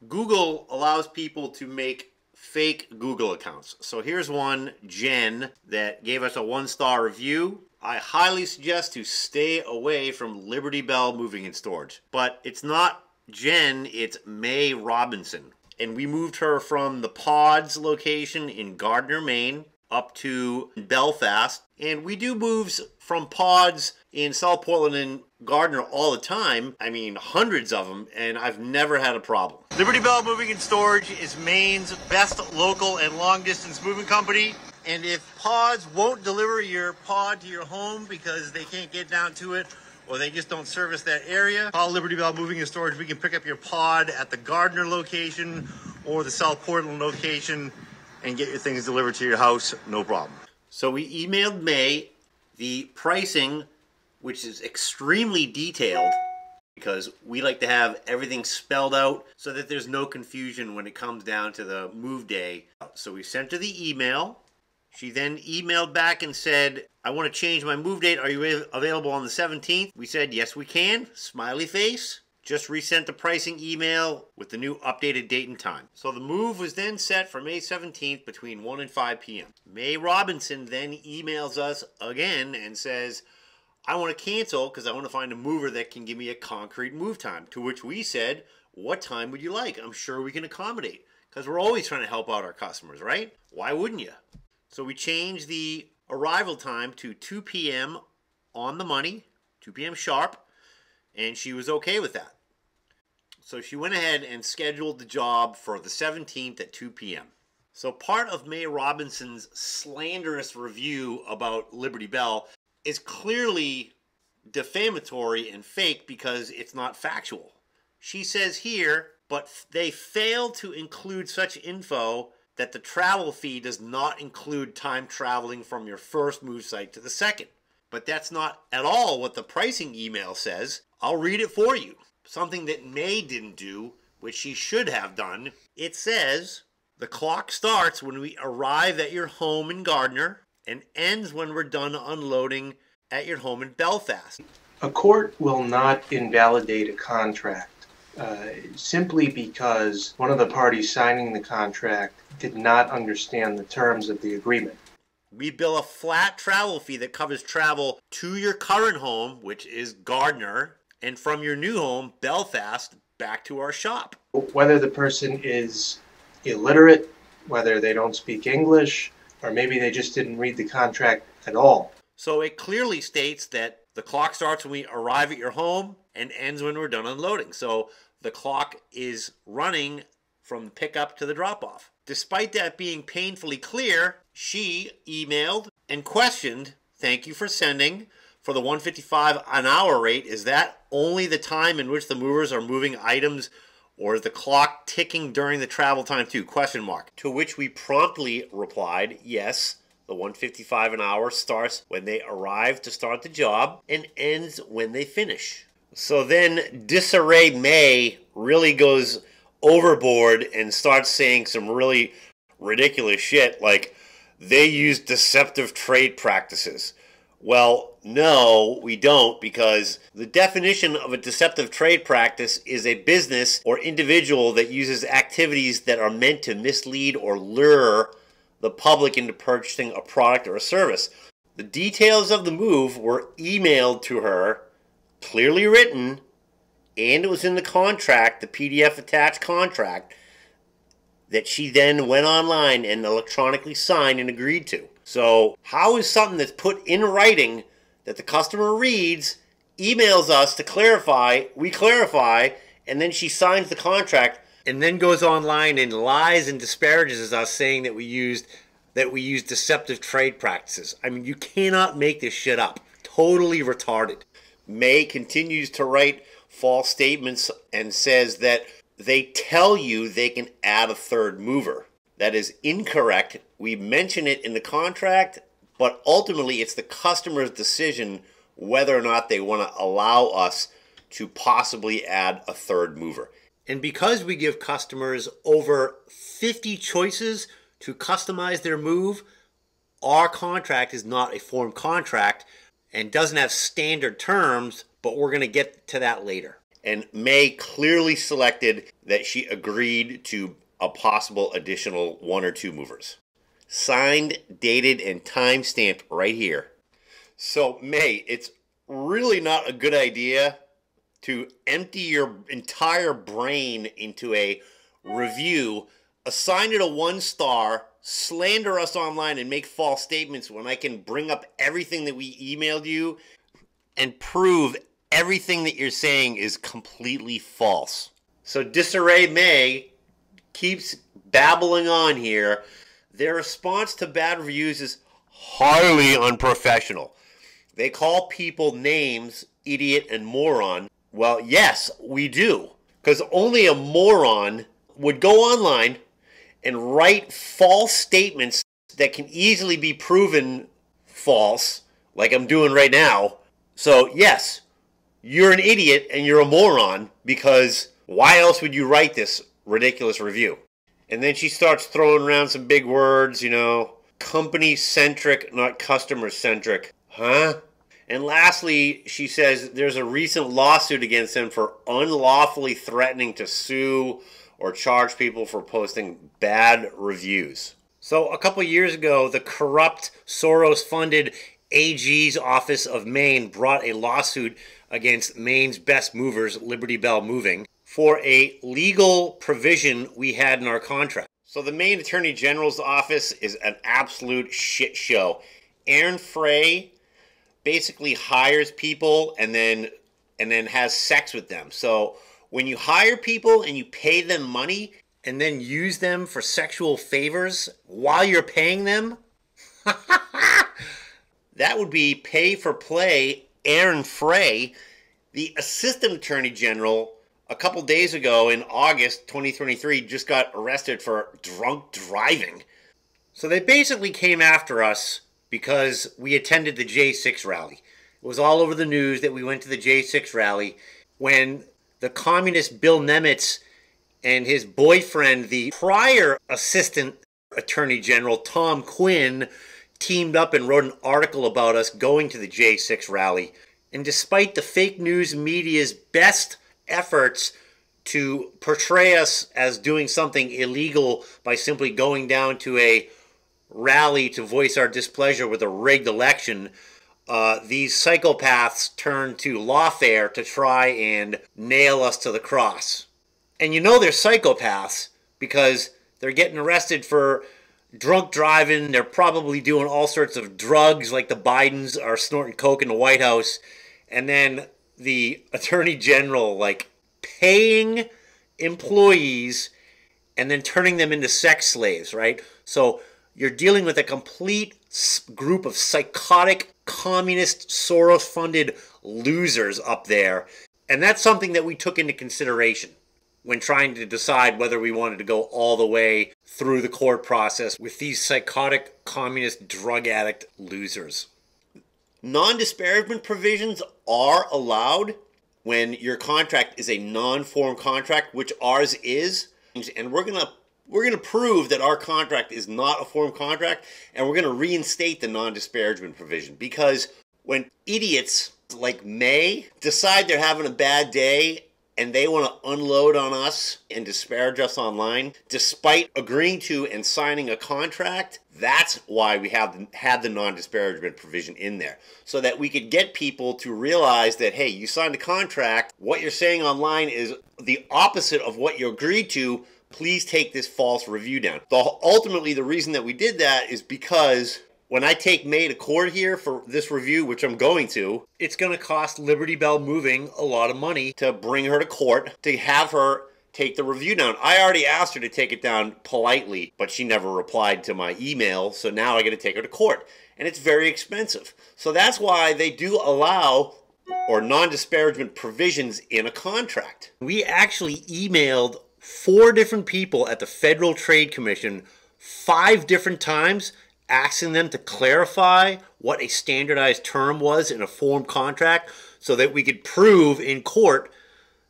Google allows people to make fake Google accounts. So here's one, Jen, that gave us a 1-star review. I highly suggest to stay away from Liberty Bell Moving and Storage. But it's not Jen, it's Mae Robinson. And we moved her from the Pods location in Gardner, Maine, up to Belfast. And we do moves from Pods in South Portland and Gardner all the time. I mean, hundreds of them, and I've never had a problem. Liberty Bell Moving and Storage is Maine's best local and long-distance moving company. And if Pods won't deliver your pod to your home because they can't get down to it, or they just don't service that area, call Liberty Bell Moving and Storage. We can pick up your pod at the Gardner location or the South Portland location and get your things delivered to your house, no problem. So we emailed May the pricing, which is extremely detailed because we like to have everything spelled out so that there's no confusion when it comes down to the move day. So we sent her the email. She then emailed back and said, I want to change my move date. Are you available on the 17th? We said, yes, we can. Smiley face. Just resent the pricing email with the new updated date and time. So the move was then set for May 17th between 1 and 5 p.m. Mae Robinson then emails us again and says, I want to cancel because I want to find a mover that can give me a concrete move time. To which we said, what time would you like? I'm sure we can accommodate because we're always trying to help out our customers, right? Why wouldn't you? So we changed the arrival time to 2 p.m. on the money, 2 p.m. sharp, and she was okay with that. So she went ahead and scheduled the job for the 17th at 2 p.m. So part of Mae Robinson's slanderous review about Liberty Bell is clearly defamatory and fake because it's not factual. She says here, but they failed to include such info that the travel fee does not include time traveling from your first move site to the second. But that's not at all what the pricing email says. I'll read it for you. Something that May didn't do, which she should have done. It says, the clock starts when we arrive at your home in Gardner and ends when we're done unloading at your home in Belfast. A court will not invalidate a contract simply because one of the parties signing the contract did not understand the terms of the agreement. We bill a flat travel fee that covers travel to your current home, which is Gardner, and from your new home, Belfast, back to our shop. Whether the person is illiterate, whether they don't speak English, or maybe they just didn't read the contract at all. So it clearly states that the clock starts when we arrive at your home and ends when we're done unloading. So the clock is running from the pickup to the drop-off. Despite that being painfully clear, she emailed and questioned, thank you for sending, for the $155 an hour rate. Is that only the time in which the movers are moving items, or is the clock ticking during the travel time too? Question mark. To which we promptly replied, yes, the $155 an hour starts when they arrive to start the job and ends when they finish. So then Disarray May really goes overboard and starts saying some really ridiculous shit like they use deceptive trade practices. Well, no, we don't, because the definition of a deceptive trade practice is a business or individual that uses activities that are meant to mislead or lure the public into purchasing a product or a service. The details of the move were emailed to her, clearly written, and it was in the contract, the PDF attached contract, that she then went online and electronically signed and agreed to. So how is something that's put in writing that the customer reads, emails us to clarify, we clarify, and then she signs the contract and then goes online and lies and disparages us saying that we use deceptive trade practices? I mean, you cannot make this shit up. Totally retarded. May continues to write false statements and says that they tell you they can add a third mover. That is incorrect. We mention it in the contract, but ultimately it's the customer's decision whether or not they want to allow us to possibly add a third mover. And because we give customers over 50 choices to customize their move, our contract is not a form contract and doesn't have standard terms, but we're going to get to that later. And Mae clearly selected that she agreed to a possible additional 1 or 2 movers. Signed, dated, and time-stamped right here. So, Mae, it's really not a good idea to empty your entire brain into a review, assign it a 1 star, slander us online, and make false statements when I can bring up everything that we emailed you and prove everything that you're saying is completely false. So Disarray Mae keeps babbling on here. Their response to bad reviews is highly unprofessional. They call people names, idiot and moron. Well, yes, we do. Because only a moron would go online and write false statements that can easily be proven false, like I'm doing right now. So, yes, you're an idiot and you're a moron, because why else would you write this ridiculous review? And then she starts throwing around some big words, you know, company-centric, not customer-centric. Huh? And lastly, she says there's a recent lawsuit against them for unlawfully threatening to sue or charge people for posting bad reviews. So a couple years ago, the corrupt Soros-funded AG's office of Maine brought a lawsuit against Maine's best movers, Liberty Bell Moving, for a legal provision we had in our contract. So the Maine Attorney General's office is an absolute shit show. Aaron Frey basically hires people and then has sex with them. So when you hire people and you pay them money and then use them for sexual favors while you're paying them, that would be pay for play. Aaron Frey, the Assistant Attorney General, a couple days ago in August 2023, just got arrested for drunk driving. So they basically came after us because we attended the J6 rally. It was all over the news that we went to the J6 rally when the communist Bill Nemitz and his boyfriend, the prior Assistant Attorney General, Tom Quinn, teamed up and wrote an article about us going to the J6 rally. And despite the fake news media's best efforts to portray us as doing something illegal by simply going down to a rally to voice our displeasure with a rigged election, these psychopaths turned to lawfare to try and nail us to the cross. And you know they're psychopaths because they're getting arrested for drunk driving. They're probably doing all sorts of drugs, like the Bidens are snorting coke in the White House. And then the Attorney General, like, paying employees and then turning them into sex slaves, right? So you're dealing with a complete group of psychotic, communist, Soros-funded losers up there. And that's something that we took into consideration when trying to decide whether we wanted to go all the way through the court process with these psychotic, communist, drug addict losers. Non-disparagement provisions are allowed when your contract is a non-form contract, which ours is. And we're gonna prove that our contract is not a form contract, and we're gonna reinstate the non-disparagement provision, because when idiots like Mae decide they're having a bad day and they want to unload on us and disparage us online, despite agreeing to and signing a contract, that's why we had the non-disparagement provision in there. So that we could get people to realize that, hey, you signed a contract, what you're saying online is the opposite of what you agreed to, please take this false review down. Ultimately, the reason that we did that is because when I take Mae to court here for this review, which I'm going to, it's going to cost Liberty Bell Moving a lot of money to bring her to court, to have her take the review down. I already asked her to take it down politely, but she never replied to my email, so now I got to take her to court. And it's very expensive. So that's why they do allow or non-disparagement provisions in a contract. We actually emailed 4 different people at the Federal Trade Commission 5 different times, asking them to clarify what a standardized term was in a form contract so that we could prove in court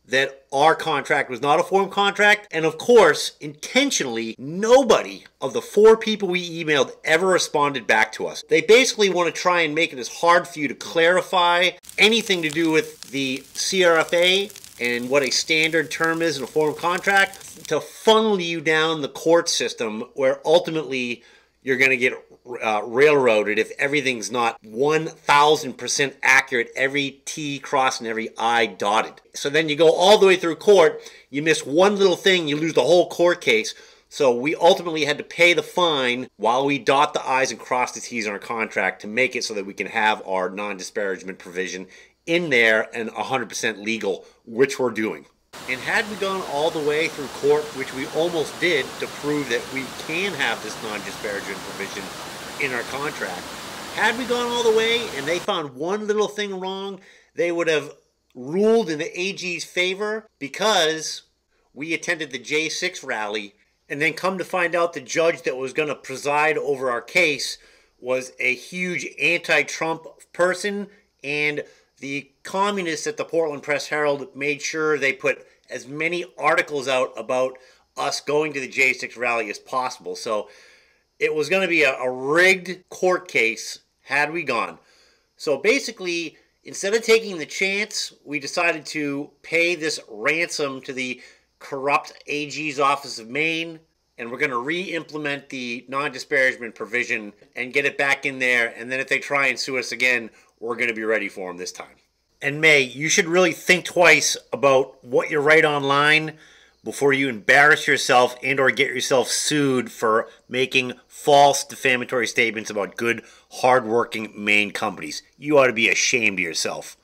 that our contract was not a form contract. And of course, intentionally, nobody of the 4 people we emailed ever responded back to us. They basically want to try and make it as hard for you to clarify anything to do with the CRFA and what a standard term is in a form of contract to funnel you down the court system where ultimately you're going to get railroaded if everything's not 1,000% accurate, every T crossed and every I dotted. So then you go all the way through court, you miss one little thing, you lose the whole court case. So we ultimately had to pay the fine while we dot the I's and cross the T's on our contract to make it so that we can have our non-disparagement provision in there and 100% legal, which we're doing. And had we gone all the way through court, which we almost did, to prove that we can have this non-disparagement provision in our contract, had we gone all the way and they found one little thing wrong, they would have ruled in the AG's favor because we attended the J6 rally, and then come to find out the judge that was going to preside over our case was a huge anti-Trump person, and the communists at the Portland Press-Herald made sure they put as many articles out about us going to the J6 rally as possible. So it was going to be a rigged court case had we gone. So basically, instead of taking the chance, we decided to pay this ransom to the Corrupt AG's Office of Maine, and we're going to re-implement the non-disparagement provision and get it back in there, and then if they try and sue us again, we're going to be ready for them this time. And May, you should really think twice about what you write online before you embarrass yourself and or get yourself sued for making false defamatory statements about good, hardworking Maine companies. You ought to be ashamed of yourself.